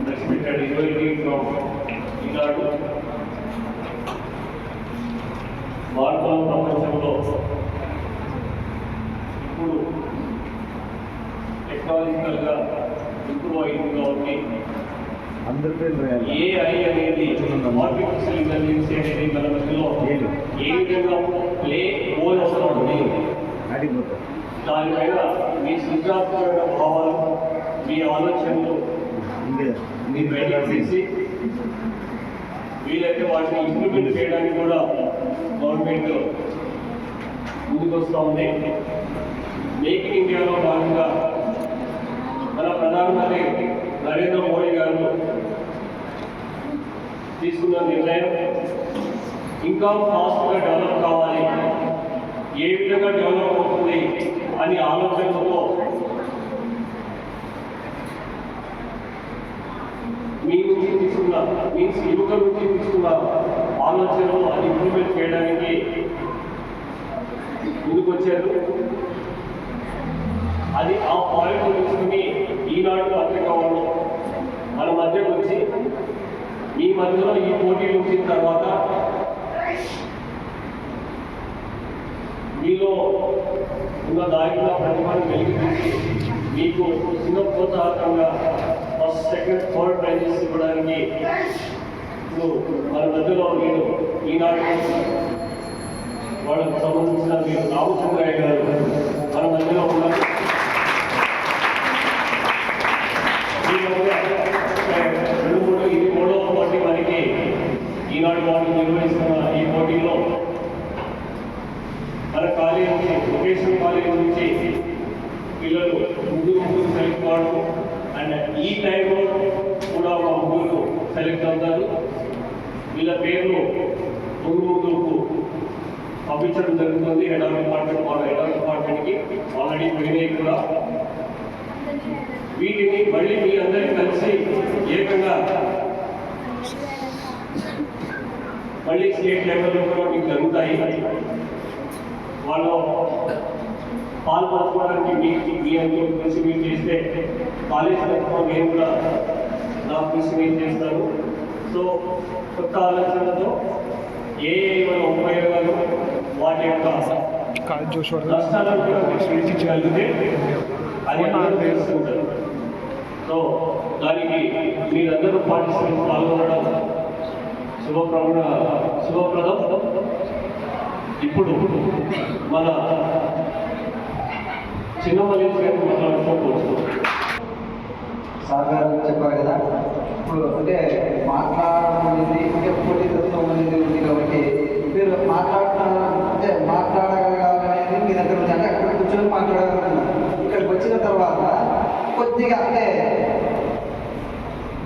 respected invited from ఈనాడు వార్తల ప్రపంచంలో ఇప్పుడు టెక్నాలజికల్గా ఇంప్రూవ్ అయింది కాబట్టి ఏఐ అనేది ఆర్టిఫిషియల్ ఇంటెలిజెన్స్ అనేది మన మధ్యలో ఏ విధంగా ప్లే రోల్ వస్తుంది దానిపైన మీ సృజనాత్మకమైన భావాలు మీ ఆలోచనలు మీరు బయటకు తీసి వీలైతే వాటిని ఇంప్లిమెంట్ చేయడానికి కూడా గవర్నమెంట్ ముందుకు వస్తూ ఉంది. మేక్ ఇన్ ఇండియాలో భాగంగా మన ప్రధానమంత్రి నరేంద్ర మోడీ గారు తీసుకున్న నిర్ణయం ఇంకా ఫాస్ట్గా డెవలప్ కావాలి, ఏ విధంగా డెవలప్ అవుతుంది అని ఆలోచనలతో మీ నుంచి తీసుకున్న యువకుల నుంచి తీసుకున్న ఆలోచనలు అది ఇంప్లిమెంట్ చేయడానికి ముందుకొచ్చారు. అది ఆ పాయింట్ తీసుకుని ఈనాడు పత్రిక వాళ్ళు మన మధ్యకు వచ్చి మీ మధ్యలో ఈ పోటీలు వచ్చిన తర్వాత మీలో ఉన్న నాయకుల ప్రతిభను వెలికి మీకు చిన్న ప్రోత్సాహకంగా ఫస్ట్ సెకండ్ థర్డ్ ప్రైజెస్ ఇవ్వడానికి ఇప్పుడు మన మధ్యలో నేను ఈనాడు వాళ్ళకు సంబంధించిన మీరు రామచంద్రయ్య గారు మన మధ్యలో ఉన్నారు. ఇది మూడవ పోటీ మనకి ఈనాడు వాళ్ళు నిర్వహిస్తున్న ఈ పోటీలో మన కాలేజీ నుంచి వొకేషనల్ కాలేజీ నుంచి పిల్లలు ముగ్గురు సెలెక్ట్ కావడం అండ్ ఈ టైంలో కూడా ఒక ముగ్గురు సెలెక్ట్ అవుతారు. వీళ్ళ పేర్లు ముగ్గురుకు పంపించడం జరుగుతుంది. హెడ్ ఆఫ్ డిపార్ట్మెంట్కి ఆల్రెడీ పోయినాయి కూడా. వీటిని మళ్ళీ మీ అందరికీ కలిసి ఏకంగా మళ్ళీ స్టేట్ లెవెల్లో కూడా మీకు జరుగుతాయి. వాళ్ళు పాల్పంచుకోవడానికి మీ అందరూ కృషి మీరు చేస్తే కాలేజ్ తరఫున నేను కూడా నా కృషి మీరు చేస్తాను. సో కొత్త ఆలోచనలతో ఏ మన ఉపయోగాలు వాటి యొక్క నష్టాలను కూడా విశ్లేషించగలిగితే అది అందరూ తెలుసుకుంటారు. సో దానికి మీరందరూ పాల్గొనడం శుభప్రదం. ఇప్పుడు మన చిన్నమల్లి గారు మాట్లాడుకోవచ్చు. సార్ గారు చెప్పారు కదా, ఇప్పుడు అంటే మాట్లాడమనేది అంటే పోటీ తత్వం అనేది ఉంది కాబట్టి మీరు మాట్లాడగలగాలనేది మీ దగ్గర ఉంది. అంటే అక్కడ కూర్చొని మాట్లాడగలుగుతున్నారు. ఇక్కడికి వచ్చిన తర్వాత కొద్దిగా అంటే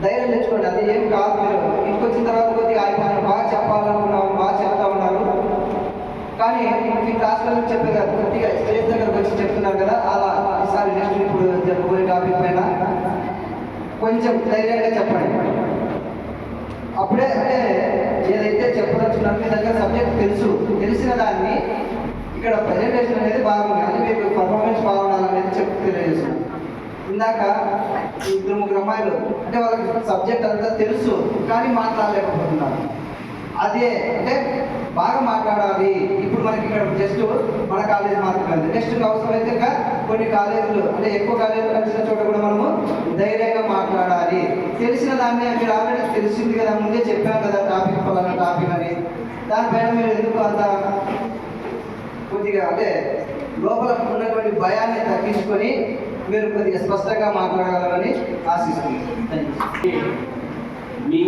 ధైర్యం తెచ్చుకోండి. అది ఏం కాదు. మీరు ఇంటికి వచ్చిన తర్వాత కొద్దిగా ఆయన బాగా చెప్పాలనుకున్నాము, బాగా చెప్తా ఉన్నారు. కానీ మీ క్లాస్లో చెప్పే కదా, కొద్దిగా స్టేజ్ దగ్గరకు వచ్చి చెప్తున్నారు కదా, అలా ఈసారి నెక్స్ట్ ఇప్పుడు చెప్పబోయే టాపిక్ పైన కొంచెం ధైర్యంగా చెప్పండి. అప్పుడే అంటే ఏదైతే చెప్పదలుచున్నారో మీ దగ్గర సబ్జెక్ట్ తెలిసిన దాన్ని ఇక్కడ ప్రజెంటేషన్ అనేది బాగుంది. అది మీకు పర్ఫార్మెన్స్ బాగుండాలనేది తెలియజేస్తున్నాను. ఇందాక ఇద్దరు ముగ్గురు అమ్మాయిలు అంటే వాళ్ళకి సబ్జెక్ట్ అంతా తెలుసు కానీ మాట్లాడలేకపోతున్నారు. అదే అంటే బాగా మాట్లాడాలి. ఇప్పుడు మనకి ఇక్కడ జస్ట్ మన కాలేజ్ మాత్రమే, నెక్స్ట్ అవసరమైతే ఇంకా కొన్ని కాలేజీలు అంటే ఎక్కువ కాలేజీలు కలిసిన చోట కూడా మనము ధైర్యంగా మాట్లాడాలి. తెలిసిన దాన్ని మీరు ఆల్రెడీ తెలిసింది కదా, ముందే చెప్పాం కదా టాపిక్ పలానా టాపిక్ అని. దానిపైన మీరు ఎందుకు అంత కొద్దిగా అంటే లోపల ఉన్నటువంటి భయాన్ని తగ్గించుకొని మీరు కొద్దిగా స్పష్టంగా మాట్లాడగలరని ఆశిస్తున్నాను. మీ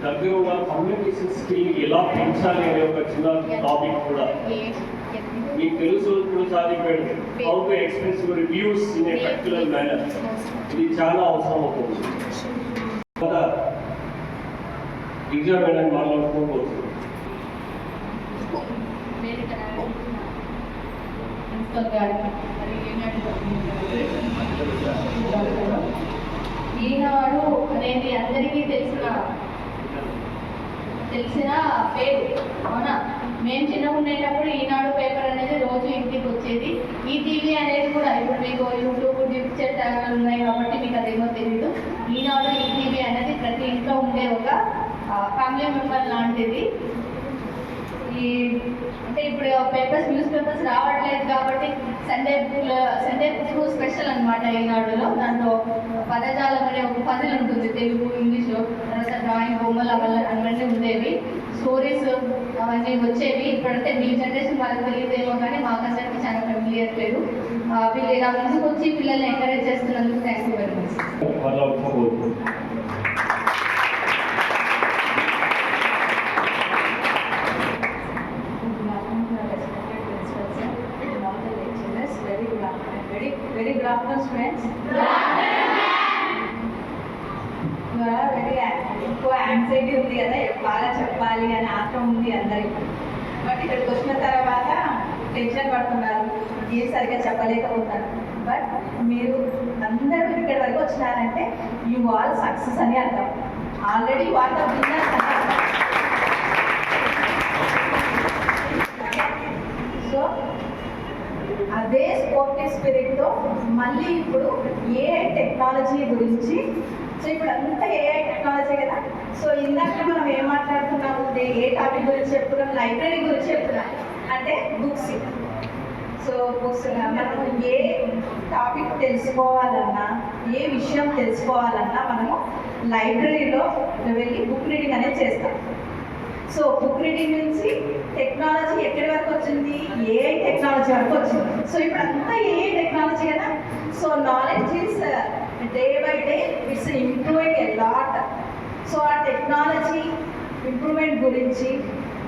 దగ్గర ఉన్న కమ్యూనికేషన్ స్కిల్ ఎలా పెంచాలి అనే ఒక చిన్న టాపిక్ కూడా మీకు తెలుసు. ఇప్పుడు సాధించాడు how to express your reviews in a particular manner. ఇది చాలా అవసరం అవుతుంది. ఎగ్జామ్ మేడం మాట్లాడుకోవచ్చు. ఈనాడు అనేది అందరికీ తెలిసిన పేరు, అవునా? మేము చిన్నగా ఉండేటప్పుడు ఈనాడు పేపర్ అనేది రోజు ఇంటికి వచ్చేది. ఈ టీవీ అనేది కూడా ఇప్పుడు మీకు యూట్యూబ్ పిక్చర్ ఛానల్ ఉన్నాయి కాబట్టి మీకు అదేమో తెలియదు. ఈనాడు ఈ టీవీ అనేది ఫ్యామిలీ మెంబర్ లాంటిది. ఈ అంటే ఇప్పుడు పేపర్స్ న్యూస్ పేపర్స్ రావట్లేదు కాబట్టి సండే బుక్ స్పెషల్ అనమాట ఈనాడులో. దాంట్లో పదజాలం అనే ఒక పజిల్ ఉంటుంది, తెలుగు ఇంగ్లీషు, తర్వాత డ్రాయింగ్ బొమ్మలు అవన్నీ ఉండేవి, స్టోరీస్ అవన్నీ వచ్చేవి. ఇప్పుడంటే మీ జనరేషన్ వాళ్ళకి తెలియదేమో కానీ మాకందరికీ చాలా ఫెమిలియర్ లేదు. వీళ్ళు ఇలా ముందుకు వచ్చి పిల్లల్ని ఎంకరేజ్ చేస్తున్నందుకు thank you very much. Very good afternoon, friends. ఎక్కువ యాంగ్జైటీ ఉంది కదా, బాగా చెప్పాలి అని ఆత్రం ఉంది అందరికీ. బట్ ఇక్కడికి వచ్చిన తర్వాత టెన్షన్ పడుతున్నారు, ఏం సరిగ్గా చెప్పలేకపోతారు. బట్ మీరు అందరూ ఇక్కడి వరకు వచ్చినారంటే యూ ఆల్ సక్సెస్ అని అర్థం. ఆల్రెడీ వాళ్ళ విన్నర్స్ అని అర్థం. సో అదే స్పోర్టివ్ స్పిరిట్తో మళ్ళీ ఇప్పుడు ఏఐ టెక్నాలజీ గురించి, సో ఇప్పుడు అంతా ఏఐ టెక్నాలజీ కదా. సో ఇందాక మనం ఏం మాట్లాడుతున్నాము, ఏ టాపిక్ గురించి చెప్తున్నాం, లైబ్రరీ గురించి చెప్తున్నాం, అంటే బుక్స్. సో బుక్స్ మనము ఏ టాపిక్ తెలుసుకోవాలన్నా, ఏ విషయం తెలుసుకోవాలన్నా మనము లైబ్రరీలో వెళ్ళి బుక్ రీడింగ్ అనేది చేస్తాం. సో బుక్ రీడింగ్ నుంచి టెక్నాలజీ ఎక్కడి వరకు వచ్చింది, ఏఐ టెక్నాలజీ వరకు వచ్చింది. సో ఇప్పుడు అంతా ఏఐ టెక్నాలజీ కదా. So knowledge is day by day it's improving a lot. So ఆ టెక్నాలజీ ఇంప్రూవ్మెంట్ గురించి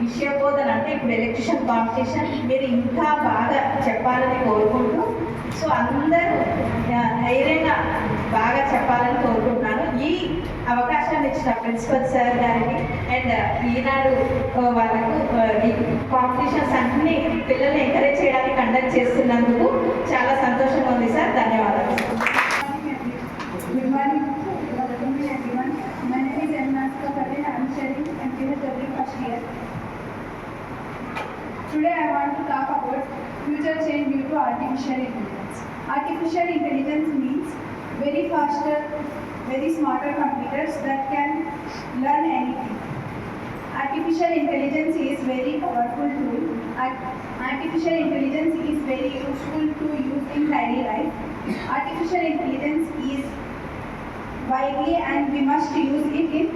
విషయ బోధన, అంటే ఇప్పుడు ఎలక్ట్రిషియన్ కాంపిటీషన్ మీరు ఇంకా బాగా చెప్పాలని కోరుకుంటూ, సో అందరూ ధైర్యంగా బాగా చెప్పాలని కోరుకుంటున్నాను. ఈ అవకాశాన్ని ఇచ్చిన ప్రిన్సిపల్ సార్ గారికి అండ్ ఈనాడు వాళ్ళకు ఈ కాంపిటీషన్స్ అన్ని పిల్లల్ని ఎంకరేజ్ చేయడానికి కండక్ట్ చేస్తున్నందుకు చాలా సంతోషంగా ఉంది సార్. ధన్యవాదాలు. Good morning, everyone. My name is Emnaska Patel. I am studying MPH first year. Today I want to talk about future change due to artificial intelligence. Artificial intelligence means very faster, very smarter computers that can learn anything. Artificial intelligence is very powerful tool. Artificial intelligence is very useful to use in daily life. Artificial intelligence is widely and we must use it in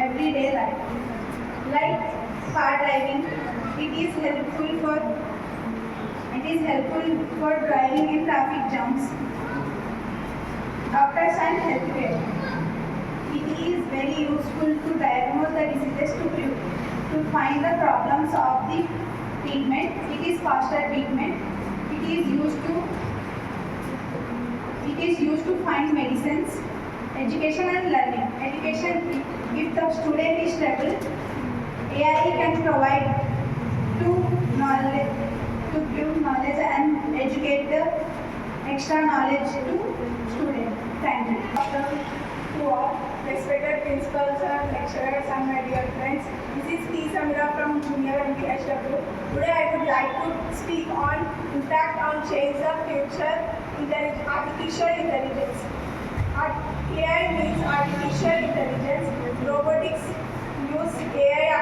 everyday life. Like car driving, it is helpful for driving in traffic jams. Doctors and healthcare, it is very useful to diagnose the diseases, to find the problems of the treatment. It is faster treatment. It is used to find medicines. Education and learning. Education, if the student is struggling, AI can provide to give knowledge and educate the extra knowledge to students. Thank you. To all respected principals and lecturers and my dear friends, this is T. Samira from Junior MPHW. Today I would like to speak on impact on change of future artificial intelligence. AI means artificial intelligence. Robotics use AI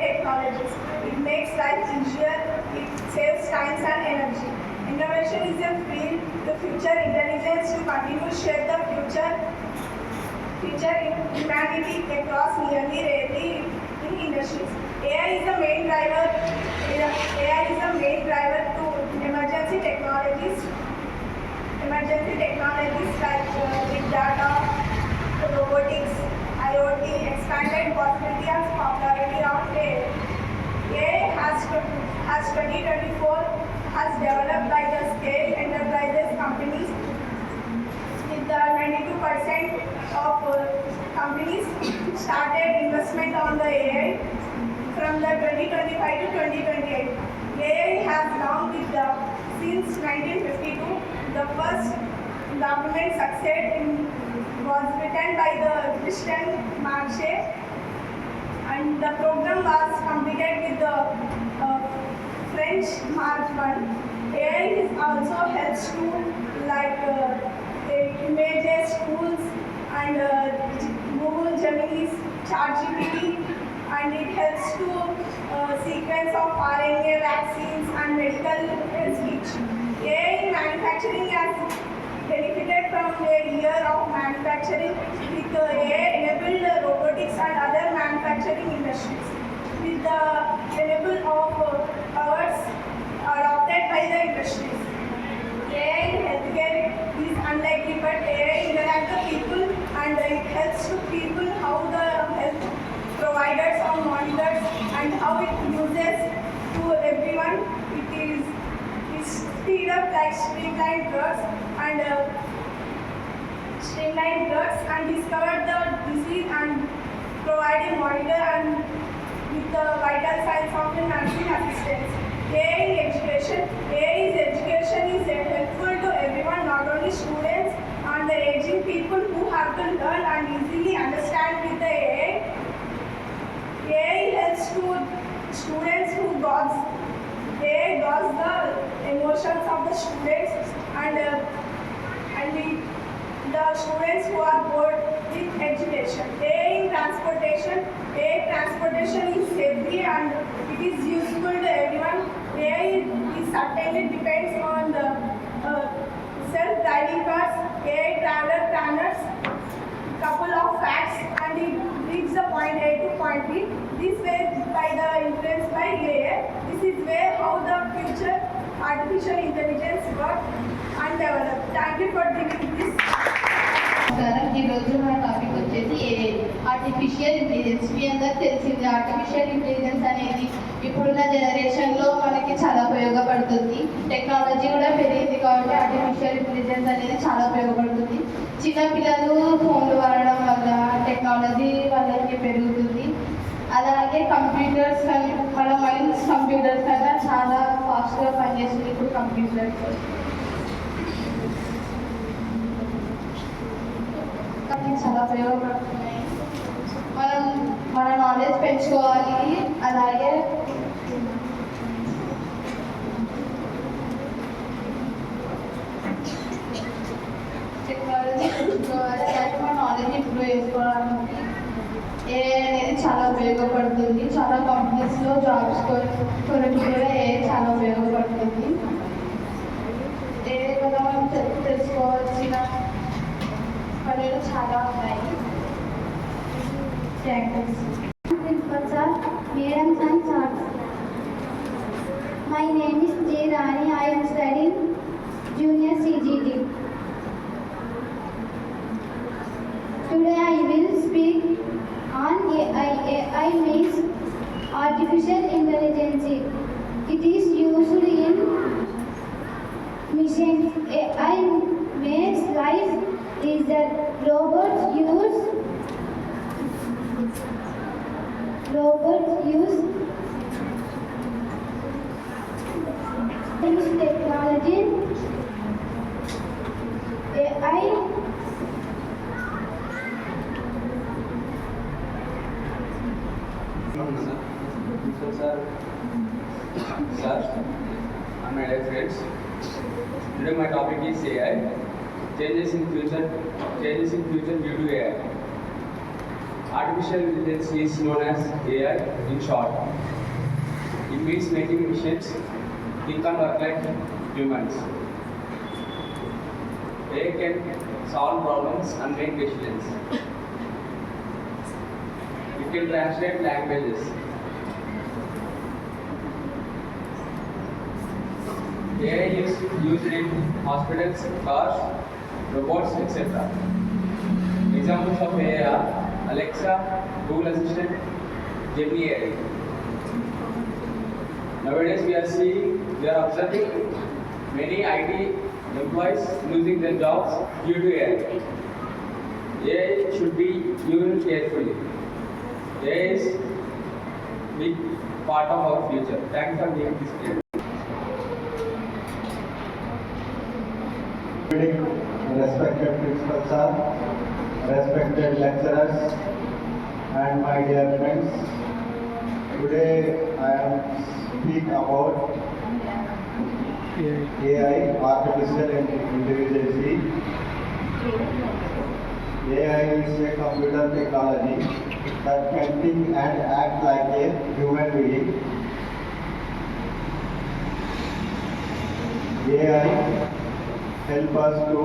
technologies. It makes life easier. It saves time and energy. Innovation is a field. The future intelligence to continue to shape the future in humanity across nearly rarely in industries. AI is the main driver. AI is the main driver to emergency technologies like big data, robotics, IoT, expanded possibility and popularity of AI. AI has 2024 has developed by the scale enterprises companies with the 92% of companies started investment on the AI from the 2025 to 2028. AI has long with the since 1952. The first document success was written by the Christian Marche, and the program was completed with the French March 1. AI is also helps to like images, tools, and Google Gemini's ChatGPT, and it helps to sequence of RNA vaccines and medical speech. AI in manufacturing has benefited from a year of manufacturing with AI-enabled robotics and other manufacturing industries. With the enable of powers adopted by the industries. AI in healthcare is unlikely, but AI interacts the people and it helps to people how the health providers or monitors and how it uses to everyone. It is speed up like streamlined drugs and discover the disease and providing monitor and with the vital signs of the nursing assistance. AI in education. AI is helpful to everyone, not only students and the aging people who have to learn and easily understand with the AI. AI helps to students who gauge the emotions of the students and the students who are bored with education. AI in transportation. AI transportation is safety and it is useful to everyone. AI is certainly depends on the self-driving cars, AI traveler planners, couple of facts, and it reaches the point A to point B. This way by the influence by AI. This is where how the future artificial intelligence got and developed. Thank you for giving this. నమస్కారం. ఈరోజు మన topic వచ్చేసి AI, artificial intelligence. మీ అందరికి తెలిసింది artificial intelligence అనేది ఇప్పుడున్న జనరేషన్లో మనకి చాలా ఉపయోగపడుతుంది. టెక్నాలజీ కూడా పెరిగింది కాబట్టి ఆర్టిఫిషియల్ ఇంటెలిజెన్స్ అనేది చాలా ఉపయోగపడుతుంది. చిన్నపిల్లలు ఫోన్లు వాడడం వల్ల టెక్నాలజీ వాళ్ళకి పెరుగుతుంది. అలాగే కంప్యూటర్స్ మన మైండ్స్ కంప్యూటర్స్ కన్నా చాలా ఫాస్ట్గా పనిచేస్తుంది ఇప్పుడు కంప్యూటర్స్. చాలా ఉపయోగపడుతున్నాయి. మనం మన నాలెడ్జ్ పెంచుకోవాలి. అలాగే టెక్నాలజీ పెంచుకోవాలి. అలాగే మన నాలెడ్జ్ ఇంప్రూవ్ చేసుకోవడానికి ఏఐ అనేది చాలా ఉపయోగపడుతుంది. చాలా కంపెనీస్లో జాబ్స్ కొరకు కూడా ఏఐ చాలా ఉపయోగపడుతుంది. ఏఐ వల్ల మనం తెలుసుకోవాల్సిన పనులు చాలా ఉన్నాయి. Principal sir, madams and sirs. My name is J. Rani. I am studying junior CGT. Today I will speak on AI. AI means artificial intelligence. It is used in missions. AI makes life easier. Robots use this technology. AI Sir, and my dear friends, today my topic is AI. Changes in future due to AI. Artificial intelligence is known as AI in short. It means making machines think and work like humans. AI can solve problems and make decisions. It can translate languages. AI is used in hospitals, cars, robots, etc. Examples of AI are Alexa, Google Assistant, Gemini AI. Nowadays we are observing many IT employees losing their jobs due to AI. AI should be used carefully. AI is big part of our future. Thanks for giving this clear. Respected principal sir, respected lecturers, and my dear friends, today I am speak about AI, artificial intelligence. AI is a computer computer technology that can think and act like a human being. AI help us to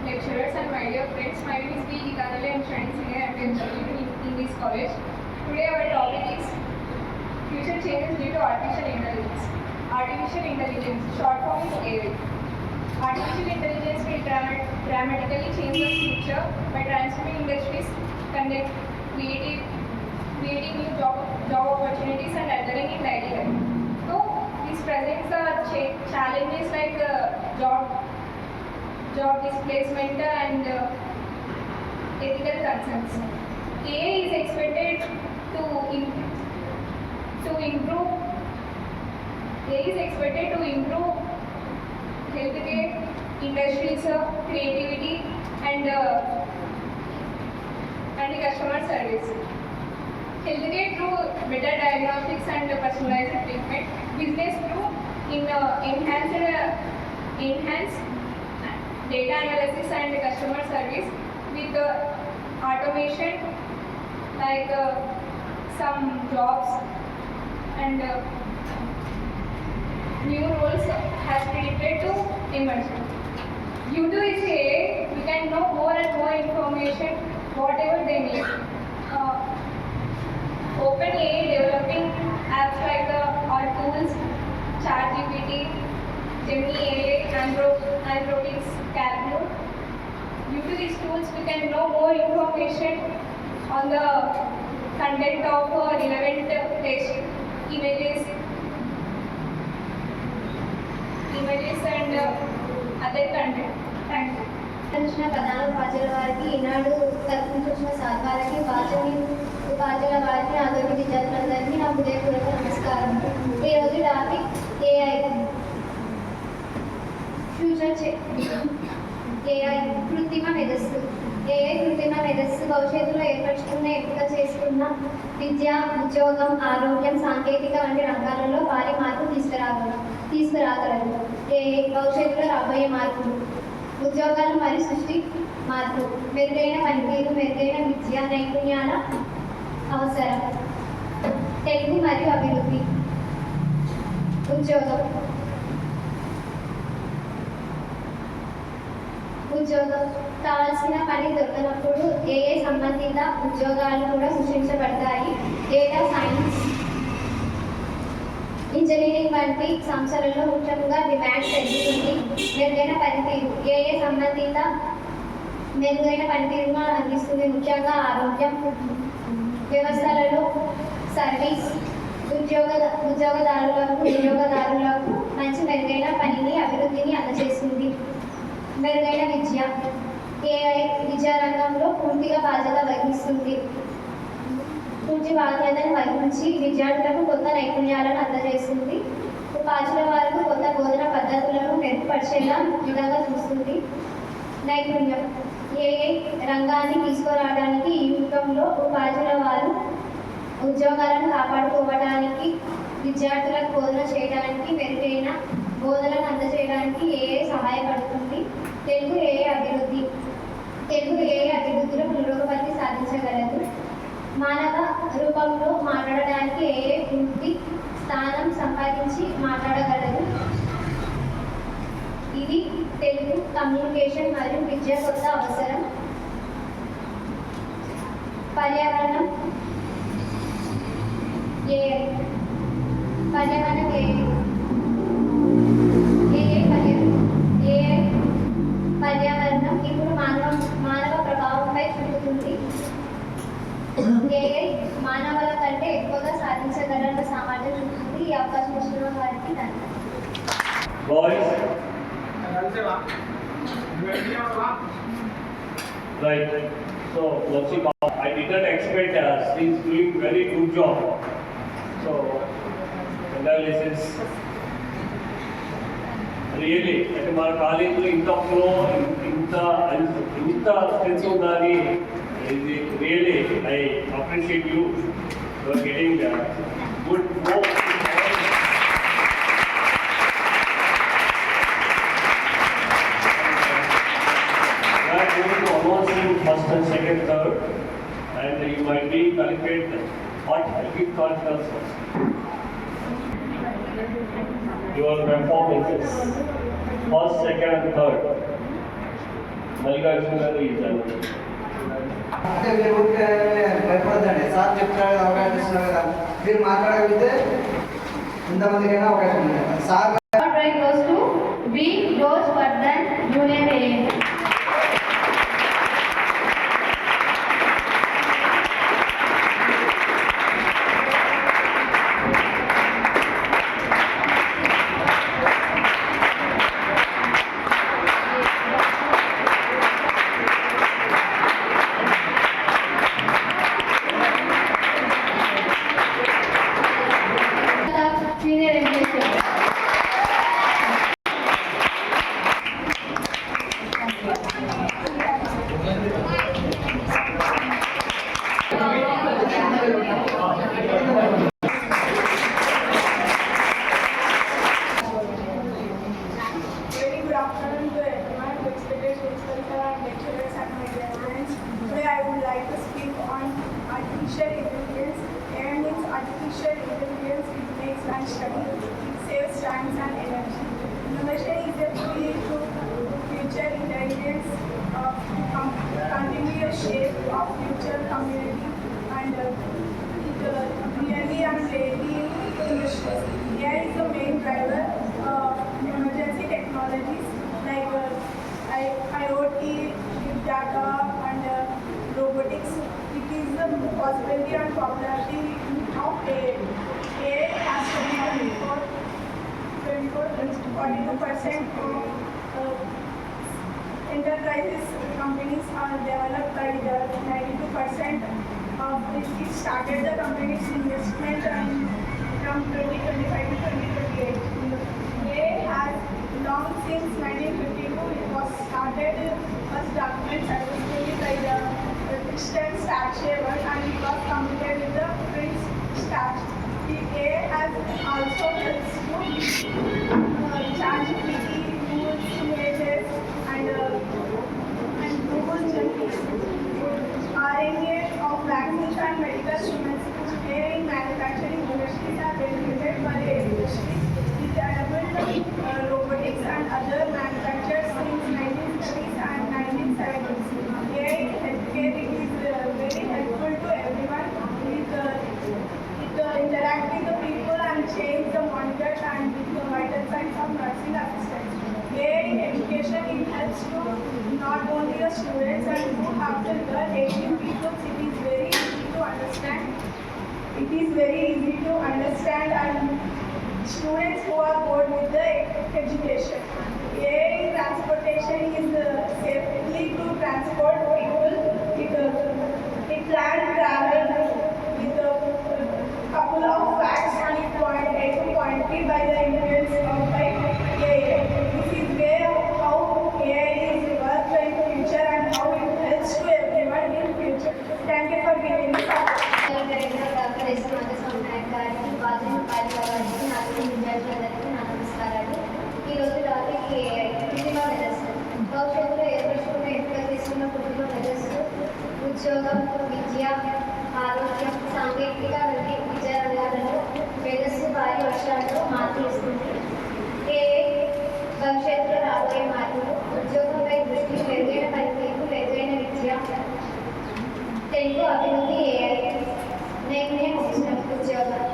lecturers and my dear friends, my name is B. Gitanjali. I am studying senior MPM in this college. Today our topic is future changes due to artificial intelligence. Artificial intelligence, short form is AI. Artificial intelligence will dramatically change the future by transforming industries, creating new job opportunities and othering in daily life. So this presents challenges like job displacement and ethical concerns. AI is expected to improve. AI is expected to improve healthcare industries, creativity and customer service. Healthcare through better diagnostics and personalized treatment. Business through enhanced data analysis and customer service with automation like some jobs and new roles has predicted to emerge. Due to this AI, we can know more and more information whatever they need. OpenAI developing apps like our tools, ChatGPT, Gemini AI, Anthropic's Calculus. Due to these tools, we can know more information on the content of relevant text, images and other content. Thank you. వచ్చిన ప్రధాన ఉపాధ్యాయుల వారికి ఈనాడు తరఫు నుంచి వచ్చిన sir వారికి ఉపాధ్యాయుల వారికి నాతోటి విద్యార్థులందరికీ నా హృదయపూర్వక నమస్కారం. ఈరోజు టాపిక్ ఏఐ. ఏఐ కృత్రిమ మేధస్సు. ఏఐ కృత్రిమ మేధస్సు భవిష్యత్తులో ఏర్పరచుకున్న ఎంపిక చేసుకున్న విద్య, ఉద్యోగం, ఆరోగ్యం, సాంకేతిక వంటి రంగాలలో భారీ మార్పు తీసుకురాగలదు. ఏఐ భవిష్యత్తులో రాబోయే మార్పులు: ఉద్యోగాలు మరియు సృష్టి మార్పు, మెరుగైన పనితీరు, మెరుగైన విద్యా నైపుణ్యాల అవసరం, తెలుగు మరియు అభివృద్ధి. ఉద్యోగం కావాల్సిన పని దొరకనప్పుడు ఏఐ సంబంధిత ఉద్యోగాలు కూడా సృష్టించబడతాయి. డేటా సైన్స్, ఇంజనీరింగ్ వంటి సంస్థలలో ముఖ్యంగా డిమాండ్ పెరుగుతుంది. మెరుగైన పనితీరు ఏఐ సంబంధిత మెరుగైన పనితీరును అందిస్తుంది. ముఖ్యంగా ఆరోగ్యం వ్యవస్థలలో సర్వీస్ ఉద్యోగదారులకు మంచి మెరుగైన పనిని, అభివృద్ధిని అందజేస్తుంది. మెరుగైన విద్య ఏఐ విద్యారంగంలో పూర్తి బాధ్యతను వహించి విద్యార్థులకు కొత్త నైపుణ్యాలను అందజేస్తుంది. ఉపాధ్యాయుల వారికి కొత్త బోధన పద్ధతులను మెరుగుపరిచేలా విధంగా చూస్తుంది. నైపుణ్యం ఏఐ రంగాన్ని తీసుకురావడానికి ఈ యుగంలో ఉపాధ్యాయుల వారు ఉద్యోగాలను కాపాడుకోవడానికి, విద్యార్థులకు బోధన చేయడానికి, మెరుగైన బోధనలను అందజేయడానికి ఏఐ సహాయపడుతుంది. తెలుగు ఏఐ అభివృద్ధిలో పురోగతి సాధించగలదు. మానవ రూపంలో మాట్లాడడానికి ఏఐ పూర్తి స్థానం సంపాదించి మాట్లాడగలదు. ఇది తెలుగు కమ్యూనికేషన్ మరియు విద్య కొత్త అవసరం. పర్యావరణం ఏఐ పర్యావరణం ఇప్పుడు మానవ ప్రభావంపై చూపుతుంది. ఏఐ మానవుల కంటే ఎక్కువగా సాధించగలన్న సామర్థ్యం చూపుతుంది. ఈ అవకాశం ఇచ్చిన వారికి Boys, right. So, I didn't expect she's doing very good job. So, congratulations. Really, అంటే మన కాలేజీలో ఇంత ఫ్లో, ఇంత స్ట్రెంత్ ఉందని, ఇది really I appreciate you. You are getting good fifth article. Your performances, first, second, and third. Mallikarjuna is అంటే మీరు ఊరికే భయపడదండి. సార్ చెప్తారు కదా, అవకాశం ఇస్తున్నారు కదా, మీరు మాట్లాడగలిగితే ఇంతమందికైనా అవకాశం ఉంది. Sir Right goes to B. Rose Vardhan, Junior A. Senior English. Very good afternoon to everyone, respected principal and lecturers and my dear friends. Today I would like to speak on artificial intelligence. AI means artificial intelligence. It makes life study. It saves time and energy. Innovation is a key to future intelligence, continuous shape of future community, and really and lately industries. AI is the main driver of emergency technologies like IoT, big data, and robotics. It is the possibility and popularity of AI. AI has to be 42% of enterprises companies are developed by the 92% of it started the company's investment and from 2025 to 2028. AI has long since 1952 it was started as document successfully by the Christian Statshaver and it was completed with the Prince Stat. The AI has also helps to ChatGPT, Google Images and Google Gemini. RNA of vaccines and medical instruments. AI in manufacturing industries are benefited by the industry. It enabled robotics and other manufacturers since 1930s and 1970s. AI in healthcare it is very helpful to everyone. It interact with the people and change the monitors and the vital signs of nursing assistants. AI in education it helps to not only the students and who have to learn 18 people. It is very easy to understand. It is very easy to understand and students who are bored with the education. AI in transportation is safely to transport people. It planned travel with a couple of facts on point A to point B by the influence of by AI. This is where how AI is worked in future and how it helps to everyone in future. Thank you for giving me the doctor S Nagaswamy Nayak గారికి ఉపాధ్యాయ ఉపాధ్యాయులకి నాకు విద్యార్థులందరికీ నా నమస్కారాలు. ఈరోజు topic కృత్రిమ మేధస్సు. భవిష్యత్తులో ఏర్పరచుకున్న ఎంపిక చేసుకున్న కృత్రిమ మేధస్సు ఉద్యోగం, విద్య, ఆరోగ్యం, సాంకేతిక వంటి విద్యా రంగాలలో మేధస్సు భారీ వర్షాలతో మార్పులు ఇస్తుంది. భవిష్యత్తులో రాబోయే మార్పులు ఉద్యోగంపై దృష్టి, మెరుగైన పనితీరు, మెరుగైన విద్య, తెలుగు అభివృద్ధి, AI నైపుణ్యం ఉద్యోగాలు.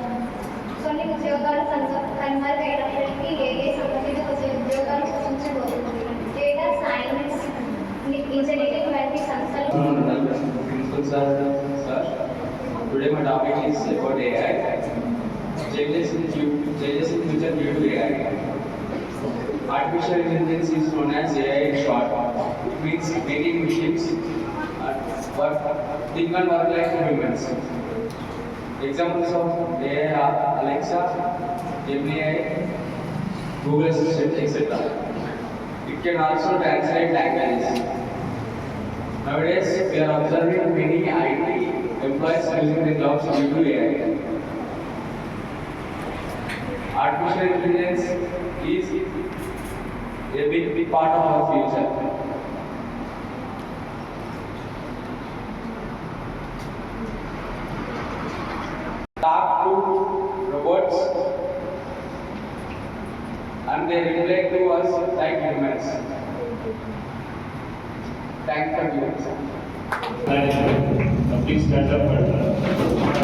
కొన్ని ఉద్యోగాలు కనుమరుగైనప్పటికీ AI సంబంధిత ఉద్యోగాలు సృష్టించబోతుంది. డేటా సైన్స్, ఇంజనీరింగ్ వంటి సంస్థలు. Principal sir, today my topic is about AI. Changes in future due to AI. Artificial intelligence is known as AI in short. It means making machines think and work like humans. Examples of AI are Alexa, Gemini, Google Assistant, etc. It can also translate languages. Nowadays, we are observing many IT employees losing their jobs due to AI. Artificial intelligence is a big part of our future. and they reflect to us like humans. Thanks for viewing. Please stand up and